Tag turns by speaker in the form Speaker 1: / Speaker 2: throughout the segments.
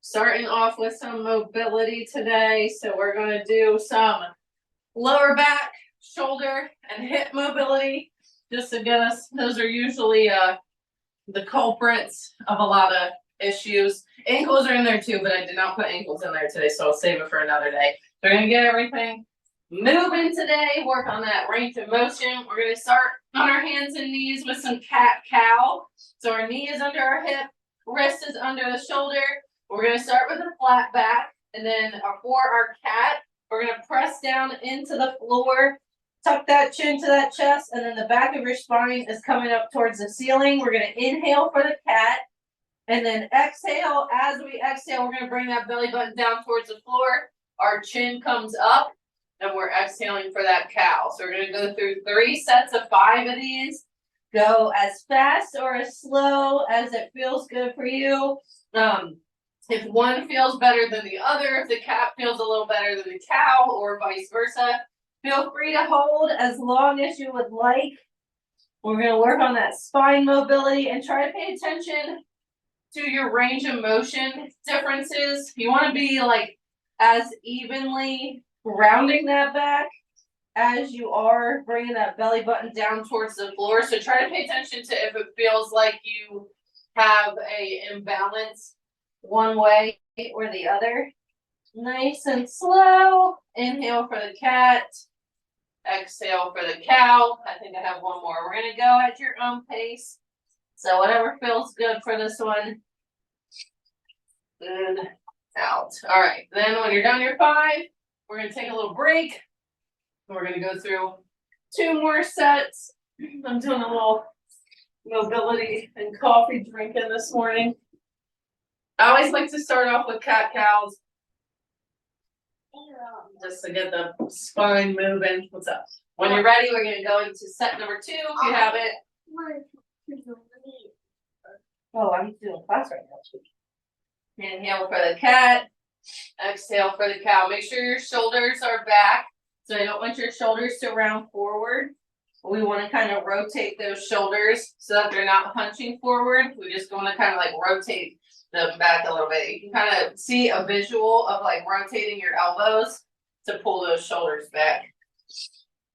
Speaker 1: Starting off with some mobility today. So we're going to do some lower back, shoulder, and hip mobility just to get us. Those are usually the culprits of a lot of issues. Ankles are in there too, but I did not put ankles in there today, so I'll save it for another day. We're going to get everything moving today, work on that range of motion. We're going to start on our hands and knees with some cat-cow. So our knee is under our hip, wrist is under the shoulder. We're going to start with a flat back, and then for our cat, we're going to press down into the floor, tuck that chin to that chest, and then the back of your spine is coming up towards the ceiling. We're going to inhale for the cat, and then exhale. As we exhale, we're going to bring that belly button down towards the floor. Our chin comes up, and we're exhaling for that cow. So we're going to go through 3 sets of 5 of these. Go as fast or as slow as it feels good for you. If one feels better than the other, if the cat feels a little better than the cow, or vice versa, feel free to hold as long as you would like. We're going to work on that spine mobility and try to pay attention to your range of motion differences. You want to be like as evenly rounding that back as you are bringing that belly button down towards the floor. So try to pay attention to if it feels like you have a imbalance one way or the other. Nice and slow. Inhale for the cat. Exhale for the cow. I think I have one more. We're going to go at your own pace. So whatever feels good for this one. Good. Out. All right. Then when you're done your 5, we're going to take a little break. We're going to go through 2 more sets. I'm doing a little mobility and coffee drinking this morning. I always like to start off with cat-cows just to get the spine moving. What's up? When you're ready, we're going to go into set number 2 if you have it. Oh, I'm doing class right now. Inhale for the cat. Exhale for the cow. Make sure your shoulders are back. So I don't want your shoulders to round forward. We want to kind of rotate those shoulders so that they're not hunching forward. We just want to kind of like rotate them back a little bit. You can kind of see a visual of like rotating your elbows to pull those shoulders back.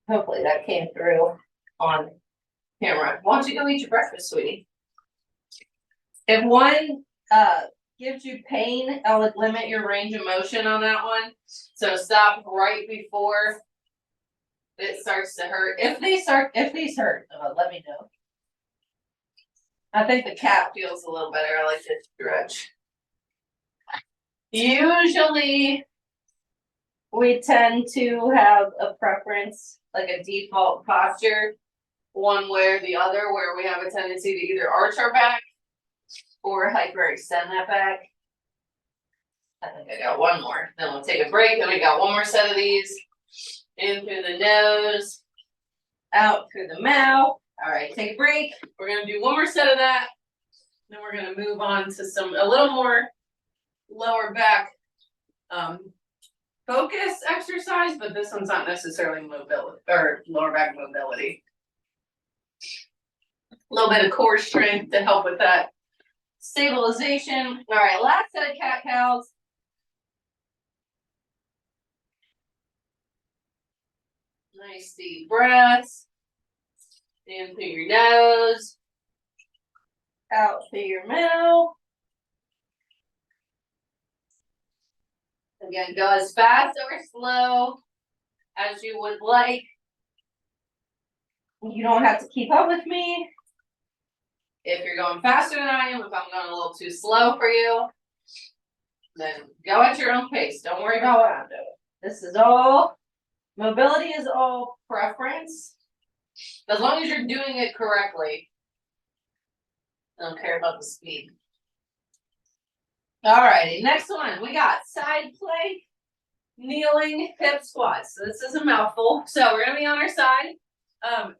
Speaker 1: Hopefully that came through on camera. Why don't you go eat your breakfast, sweetie? If one gives you pain, I would limit your range of motion on that one. So stop right before it starts to hurt. If these hurt, let me know. I think the cat feels a little better. I like to stretch. Usually, we tend to have a preference, like a default posture, one way or the other, where we have a tendency to either arch our back or hyperextend that back. I think I got one more. Then we'll take a break. Then I got one more set of these. In through the nose, out through the mouth. All right, take a break. We're going to do one more set of that. Then we're going to move on to a little more lower back focus exercise, but this one's not necessarily mobility or lower back mobility. A little bit of core strength to help with that stabilization. All right, last set of cat-cows. Nice deep breaths. In through your nose. Out through your mouth. Again, go as fast or slow as you would like. You don't have to keep up with me. If you're going faster than I am, if I'm going a little too slow for you, then go at your own pace. Don't worry about what I'm doing. This is all, mobility is all preference. As long as you're doing it correctly, I don't care about the speed. Alrighty, next one. We got side plank, kneeling hip squats. So this is a mouthful. So we're going to be on our side.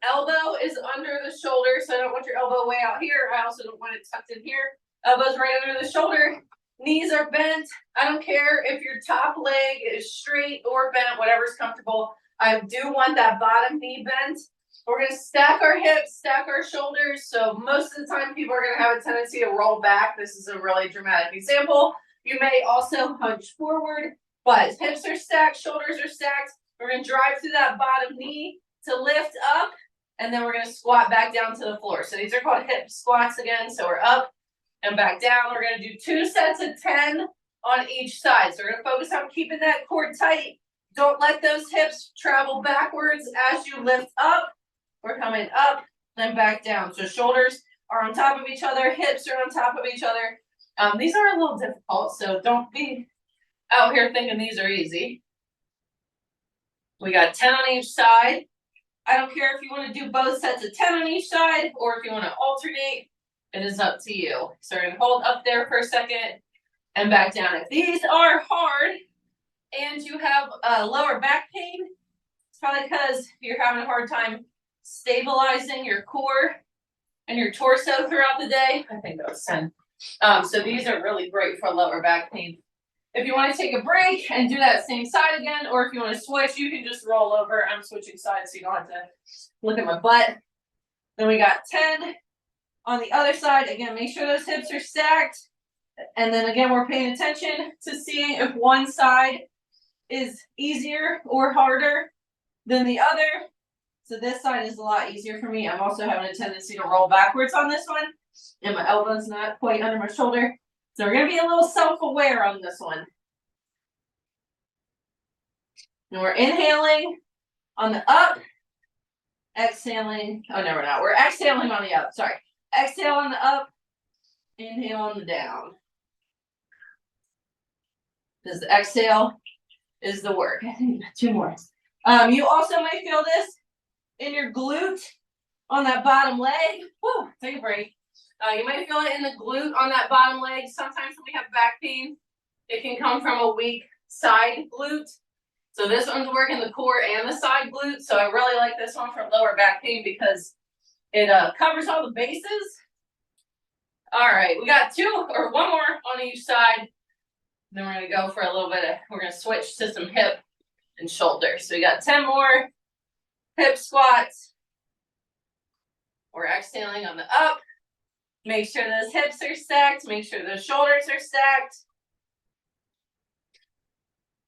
Speaker 1: Elbow is under the shoulder, so I don't want your elbow way out here. I also don't want it tucked in here. Elbow's right under the shoulder. Knees are bent. I don't care if your top leg is straight or bent, whatever's comfortable. I do want that bottom knee bent. We're going to stack our hips, stack our shoulders. So most of the time people are going to have a tendency to roll back. This is a really dramatic example. You may also hunch forward, but hips are stacked, shoulders are stacked. We're gonna drive through that bottom knee to lift up, and then we're gonna squat back down to the floor. So these are called hip squats again. So we're up and back down. We're gonna do 2 sets of 10 on each side. So we're gonna focus on keeping that core tight. Don't let those hips travel backwards as you lift up. We're coming up, then back down. So shoulders are on top of each other, hips are on top of each other. These are a little difficult, so don't be out here thinking these are easy. We got 10 on each side. I don't care if you want to do both sets of 10 on each side or if you want to alternate. It is up to you. So we're going to hold up there for a second and back down. If these are hard and you have lower back pain, it's probably because you're having a hard time stabilizing your core and your torso throughout the day. I think that was 10. So these are really great for lower back pain. If you want to take a break and do that same side again, or if you want to switch, you can just roll over. I'm switching sides so you don't have to look at my butt. Then we got 10 on the other side. Again, make sure those hips are stacked. And then again, we're paying attention to seeing if one side is easier or harder than the other. So this side is a lot easier for me. I'm also having a tendency to roll backwards on this one, and my elbow's not quite under my shoulder. So we're going to be a little self-aware on this one. And we're inhaling on the up, exhaling. Oh, no, we're not. We're exhaling on the up. Sorry. Exhale on the up, inhale on the down. Because the exhale is the work. I think 2 more. You also may feel this in your glute on that bottom leg. Woo, take a break. You might feel it in the glute on that bottom leg. Sometimes when we have back pain, it can come from a weak side glute. So this one's working the core and the side glute. So I really like this one for lower back pain because it covers all the bases. All right, we got 2 or 1 more on each side. Then we're going to go for a little bit of, we're going to switch to some hip and shoulder. So we got 10 more hip squats. We're exhaling on the up. Make sure those hips are stacked. Make sure those shoulders are stacked.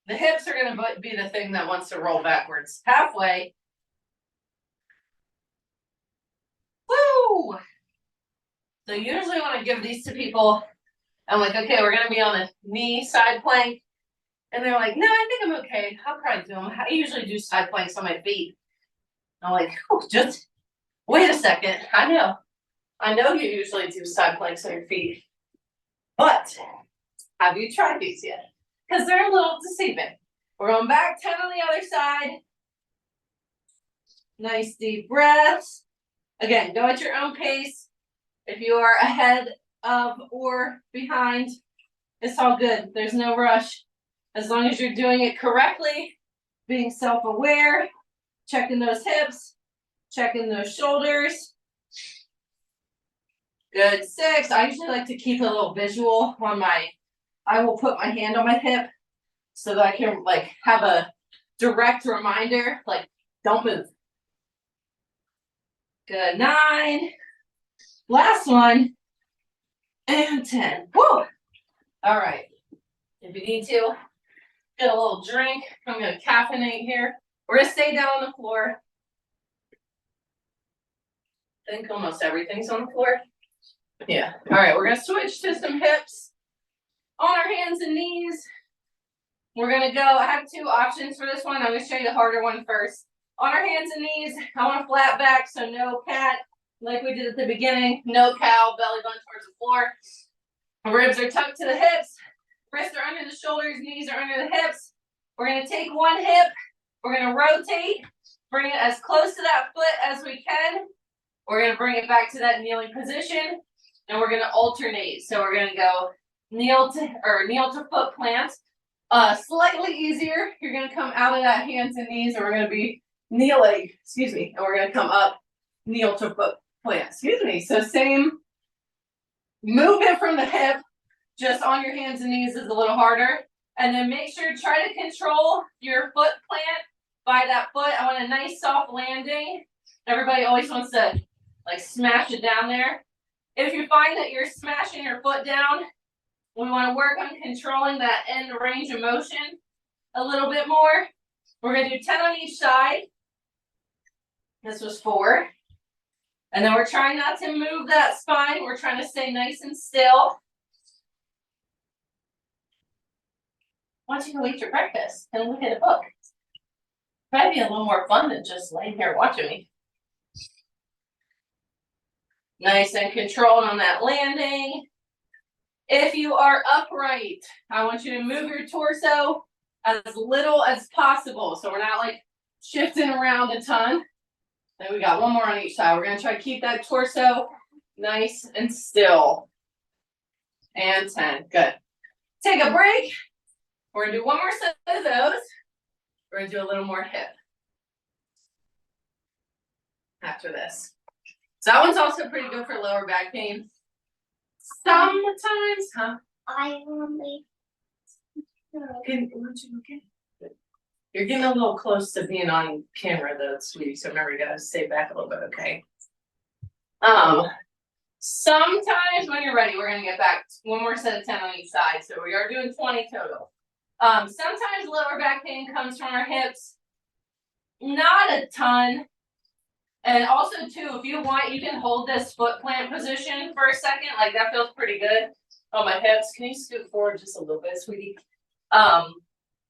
Speaker 1: The hips are going to be the thing that wants to roll backwards. Halfway. Woo! So usually when I give these to people, I'm like, okay, we're going to be on the knee side plank. And they're like, no, I think I'm okay. I'll probably do them. I usually do side planks on my feet. I'm like, oh, just wait a second. I know you usually do side planks on your feet, but have you tried these yet? Because they're a little deceiving. We're going back 10 on the other side. Nice deep breaths. Again, go at your own pace. If you are ahead of or behind, it's all good. There's no rush. As long as you're doing it correctly, being self-aware, checking those hips, checking those shoulders. Good, 6. I usually like to keep a little visual on I will put my hand on my hip so that I can like have a direct reminder, like don't move. Good, 9. Last one. And 10. Woo! All right. If you need to, get a little drink. I'm going to caffeinate here. We're going to stay down on the floor. I think almost everything's on the floor. Yeah. All right. We're going to switch to some hips on our hands and knees. We're going to go. I have 2 options for this one. I'm going to show you the harder one first. On our hands and knees, I want a flat back, so no cat like we did at the beginning. No cow, belly button towards the floor. Ribs are tucked to the hips. Wrists are under the shoulders, knees are under the hips. We're going to take one hip. We're going to rotate, bring it as close to that foot as we can. We're going to bring it back to that kneeling position, and we're going to alternate. So we're going to go kneel to foot plant. Slightly easier. You're going to come out of that hands and knees, and we're going to be kneeling, and we're going to come up, kneel to foot plant, So same movement from the hip, just on your hands and knees is a little harder. And then make sure to try to control your foot plant by that foot. I want a nice soft landing. Everybody always wants to like smash it down there. If you find that you're smashing your foot down, We want to work on controlling that end range of motion a little bit more. We're going to do 10 on each side. This was 4. And then we're trying not to move that spine. We're trying to stay nice and still. Why don't you go eat your breakfast and look at a book? Might be a little more fun than just laying here watching me. Nice and controlled on that landing. If you are upright, I want you to move your torso as little as possible. So we're not like shifting around a ton. And we got one more on each side. We're going to try to keep that torso nice and still. And 10. Good. Take a break. We're going to do one more set of those. We're going to do a little more hip after this. So that one's also pretty good for lower back pain. Sometimes, huh?
Speaker 2: I only.
Speaker 1: You're getting a little close to being on camera though, sweetie. So remember, you gotta stay back a little bit, okay? Sometimes when you're ready, we're gonna get back one more set of 10 on each side. So we are doing 20 total. Sometimes lower back pain comes from our hips. Not a ton. And also too, if you want, you can hold this foot plant position for a second. Like that feels pretty good. Oh, my hips. Can you scoot forward just a little bit, sweetie?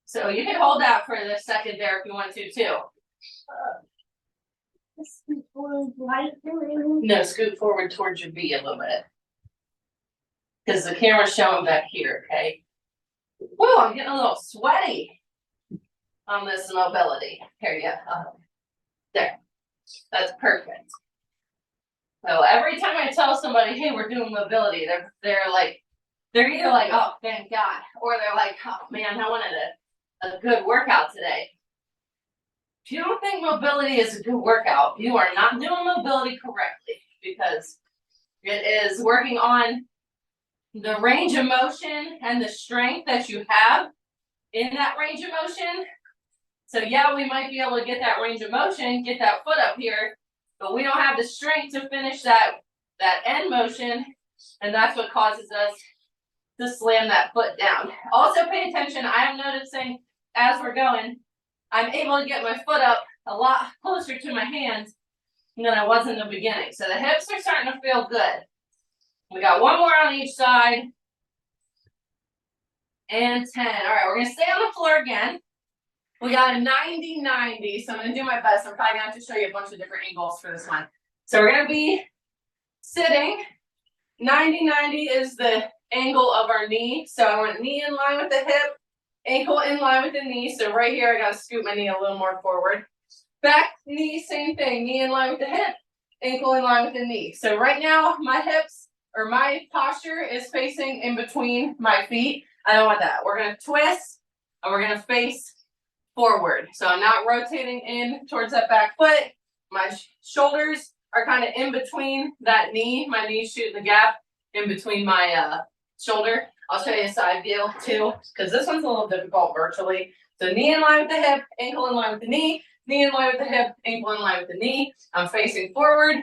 Speaker 1: So you can hold that for the second there if you want to too. No, scoot forward towards your B a little bit. Because the camera's showing back here, okay? Whoa, I'm getting a little sweaty on this mobility. Here you go. There. That's perfect. So every time I tell somebody, hey, we're doing mobility, they're either like, oh, thank God, or they're like, oh man, I wanted a good workout today. If you don't think mobility is a good workout, you are not doing mobility correctly, because it is working on the range of motion and the strength that you have in that range of motion. So yeah, we might be able to get that range of motion, get that foot up here, but we don't have the strength to finish that end motion, and that's what causes us to slam that foot down. Also pay attention, I am noticing as we're going, I'm able to get my foot up a lot closer to my hands than I was in the beginning. So the hips are starting to feel good. We got one more on each side. And 10. All right, we're gonna stay on the floor again. We got a 90-90, so I'm gonna do my best. I'm probably gonna have to show you a bunch of different angles for this one. So we're gonna be sitting. 90-90 is the angle of our knee. So I want knee in line with the hip, ankle in line with the knee. So right here, I gotta scoot my knee a little more forward. Back knee, same thing. Knee in line with the hip, ankle in line with the knee. So right now, my hips, or my posture is facing in between my feet. I don't want that. We're gonna twist, and we're gonna face forward. So I'm not rotating in towards that back foot. My shoulders are kind of in between that knee. My knee's shooting the gap in between my shoulder. I'll show you a side view too, because this one's a little difficult virtually. So knee in line with the hip, ankle in line with the knee in line with the hip, ankle in line with the knee. I'm facing forward.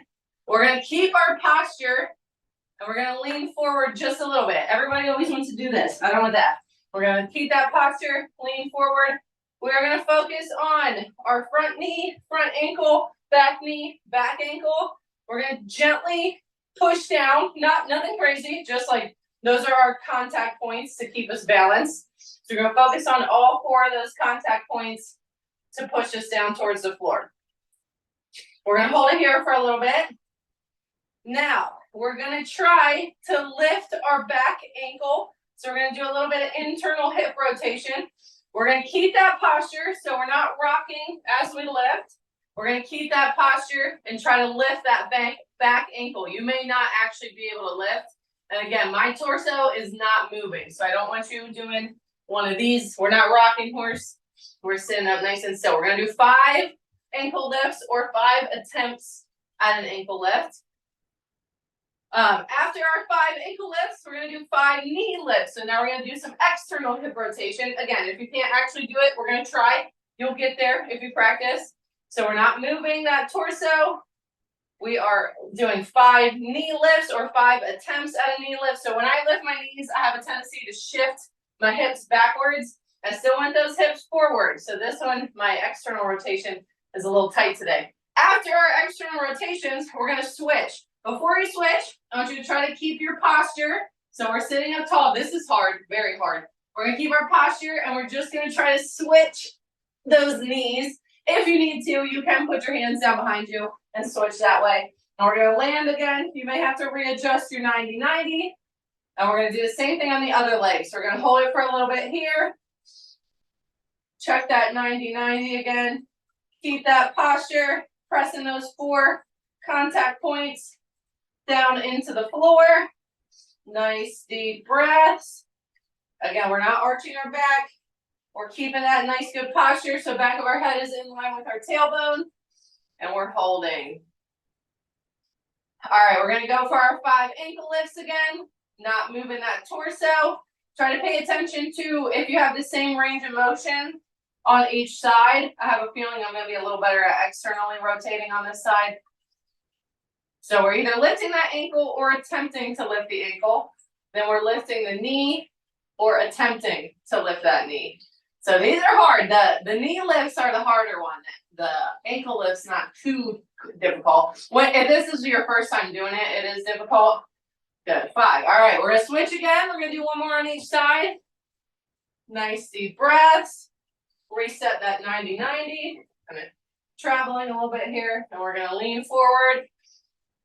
Speaker 1: We're gonna keep our posture, and we're gonna lean forward just a little bit. Everybody always wants to do this. I don't want that. We're gonna keep that posture, lean forward. We are going to focus on our front knee, front ankle, back knee, back ankle. We're going to gently push down, nothing crazy, just like those are our contact points to keep us balanced. So we're going to focus on all 4 of those contact points to push us down towards the floor. We're going to hold it here for a little bit. Now, we're going to try to lift our back ankle. So we're going to do a little bit of internal hip rotation. We're going to keep that posture so we're not rocking as we lift. We're going to keep that posture and try to lift that back ankle. You may not actually be able to lift. And again, my torso is not moving. So I don't want you doing one of these. We're not rocking horse. We're sitting up nice and still. We're going to do 5 ankle lifts or 5 attempts at an ankle lift. After our 5 ankle lifts, we're going to do 5 knee lifts. So now we're going to do some external hip rotation. Again, if you can't actually do it, we're going to try. You'll get there if you practice. So we're not moving that torso. we are doing 5 knee lifts or 5 attempts at a knee lift. So when I lift my knees, I have a tendency to shift my hips backwards. I still want those hips forward. So this one, my external rotation is a little tight today. After our external rotations, we're gonna switch. Before you switch, I want you to try to keep your posture. So we're sitting up tall. This is hard, very hard. We're gonna keep our posture and we're just gonna try to switch those knees. If you need to, you can put your hands down behind you and switch that way. And we're gonna land again. You may have to readjust your 90-90. And we're gonna do the same thing on the other leg. So we're gonna hold it for a little bit here. Check that 90-90 again. Keep that posture, pressing those 4 contact points down into the floor. Nice deep breaths. Again, we're not arching our back. We're keeping that nice good posture so back of our head is in line with our tailbone. And we're holding. All right, we're gonna go for our 5 ankle lifts again. Not moving that torso. Try to pay attention to if you have the same range of motion on each side. I have a feeling I'm gonna be a little better at externally rotating on this side. So we're either lifting that ankle or attempting to lift the ankle. Then we're lifting the knee or attempting to lift that knee. So these are hard. The knee lifts are the harder one. The ankle lift's not too difficult. If this is your first time doing it, it is difficult. Good, 5. All right, we're gonna switch again. We're gonna do 1 more on each side. Nice deep breaths. Reset that 90-90. Kind of traveling a little bit here. And we're gonna lean forward.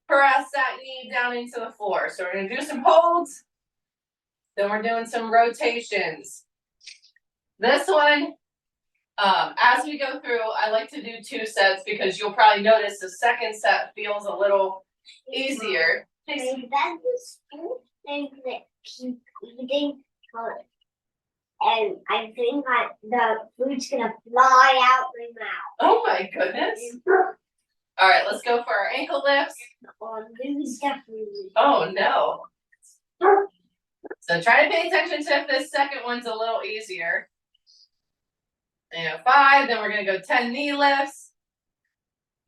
Speaker 1: Press that knee down into the floor. So we're gonna do some holds. Then we're doing some rotations. This one, as we go through, I like to do 2 sets because you'll probably notice the second set feels a little easier.
Speaker 2: That's the spoon thing that keep eating, and I think that the food's gonna fly out my mouth.
Speaker 1: Oh my goodness. All right, let's go for our ankle lifts.
Speaker 2: Or lose the food.
Speaker 1: Oh no. So try to pay attention to if this second one's a little easier. And 5, then we're gonna go 10 knee lifts.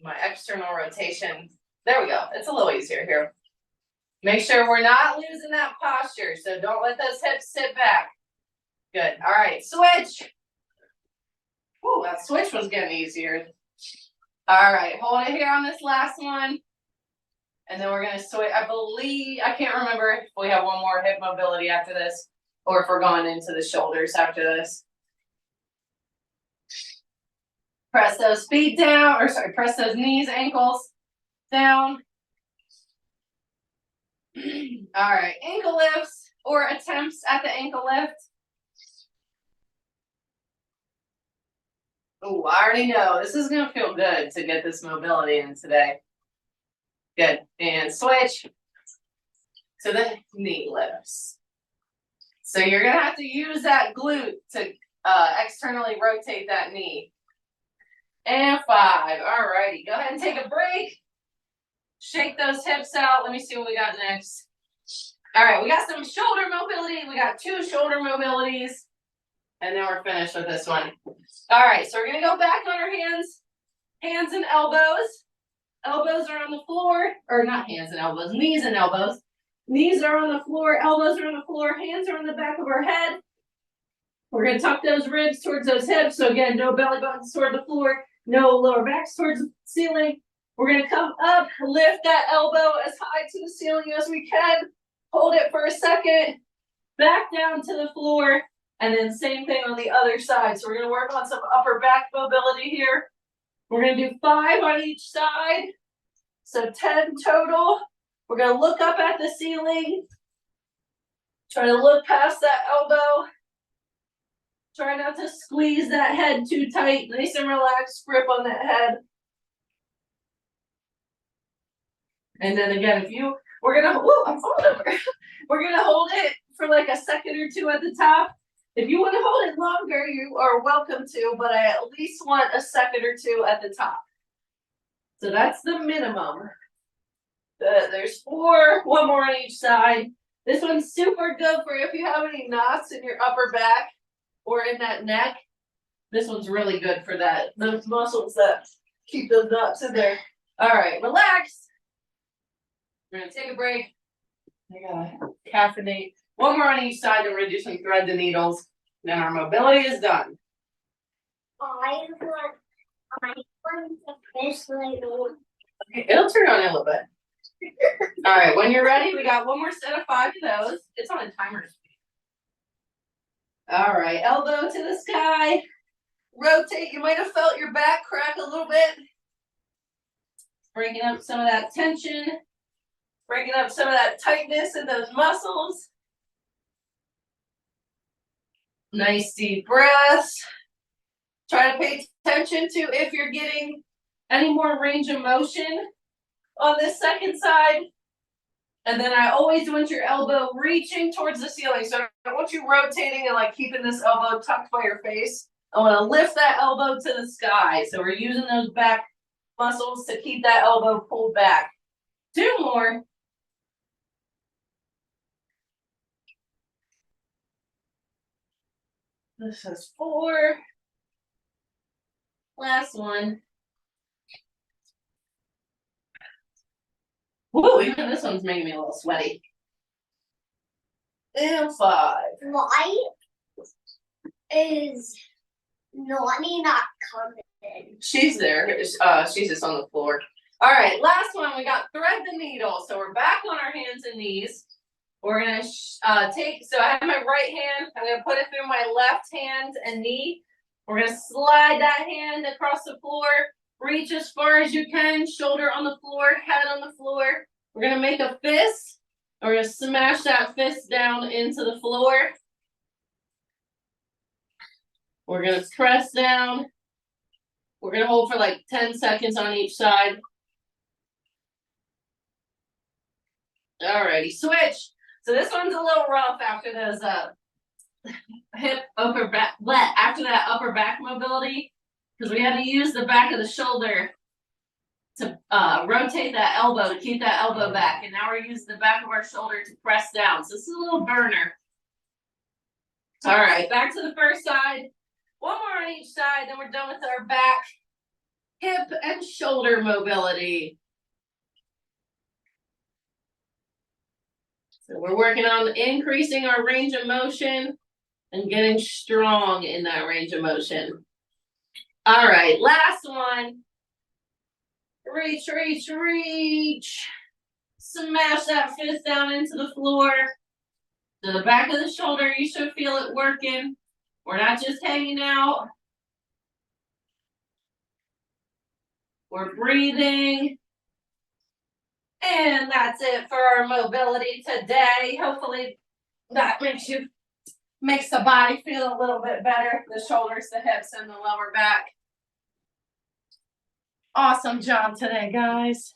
Speaker 1: My external rotation. There we go. It's a little easier here. Make sure we're not losing that posture. So don't let those hips sit back. Good. All right, switch. Ooh, that switch was getting easier. All right, hold it here on this last one. And then we're gonna switch. I can't remember if we have 1 more hip mobility after this, or if we're going into the shoulders after this. Press those feet down, or sorry, press those knees, ankles down. All right, ankle lifts or attempts at the ankle lift. Oh, I already know this is gonna feel good to get this mobility in today. Good, and switch to the knee lifts. So you're gonna have to use that glute to externally rotate that knee. And 5, all righty, go ahead and take a break. Shake those hips out. Let me see what we got next. All right, we got some shoulder mobility. We got 2 shoulder mobilities. And then we're finished with this one. All right, so we're gonna go back on our hands and elbows. Elbows are on the floor, or not hands and elbows, knees and elbows. Knees are on the floor, elbows are on the floor, hands are on the back of our head. We're gonna tuck those ribs towards those hips. So again, no belly buttons toward the floor, no lower backs towards the ceiling. We're gonna come up, lift that elbow as high to the ceiling as we can. Hold it for a second, back down to the floor, and then same thing on the other side. So we're gonna work on some upper back mobility here. We're gonna do 5 on each side. So 10 total. We're gonna look up at the ceiling. Try to look past that elbow. Try not to squeeze that head too tight. Nice and relaxed grip on that head. And then again, we're gonna hold it for like a second or 2 at the top. If you want to hold it longer, you are welcome to, but I at least want a second or 2 at the top. So that's the minimum. There's 4, 1 more on each side. This one's super good for if you have any knots in your upper back or in that neck. This one's really good for that. Those muscles that keep those knots in there. All right, relax. We're gonna take a break. I gotta caffeinate. One more on each side, and we're gonna do some thread the needles. Then our mobility is done.
Speaker 2: I want to fish label.
Speaker 1: Okay, it'll turn on in a little bit. All right, when you're ready, we got one more set of 5 of those. It's on a timer. All right, elbow to the sky. Rotate. You might have felt your back crack a little bit. Breaking up some of that tension. Breaking up some of that tightness in those muscles. Nice deep breaths. Try to pay attention to if you're getting any more range of motion on this second side. And then I always want your elbow reaching towards the ceiling. So I don't want you rotating and like keeping this elbow tucked by your face. I want to lift that elbow to the sky. So we're using those back muscles to keep that elbow pulled back. 2 more. This is 4. Last one. Woo, even this one's making me a little sweaty. And 5.
Speaker 2: Why is Nani not coming?
Speaker 1: She's there. She's just on the floor. All right, last one. We got thread the needle. So we're back on our hands and knees. We're gonna take. So I have my right hand. I'm gonna put it through my left hand and knee. We're gonna slide that hand across the floor. Reach as far as you can. Shoulder on the floor. Head on the floor. We're gonna make a fist. We're gonna smash that fist down into the floor. We're gonna press down. We're gonna hold for like 10 seconds on each side. Alrighty, switch. So this one's a little rough after those hip upper back after that upper back mobility, because we had to use the back of the shoulder to rotate that elbow to keep that elbow back, and now we're using the back of our shoulder to press down. So this is a little burner. All right, back to the first side. One more on each side, then we're done with our back, hip, and shoulder mobility. So we're working on increasing our range of motion and getting strong in that range of motion. All right, last one. Reach, reach, reach. Smash that fist down into the floor. To the back of the shoulder, you should feel it working. We're not just hanging out. We're breathing. And that's it for our mobility today. Hopefully that makes the body feel a little bit better. The shoulders, the hips, and the lower back. Awesome job today, guys.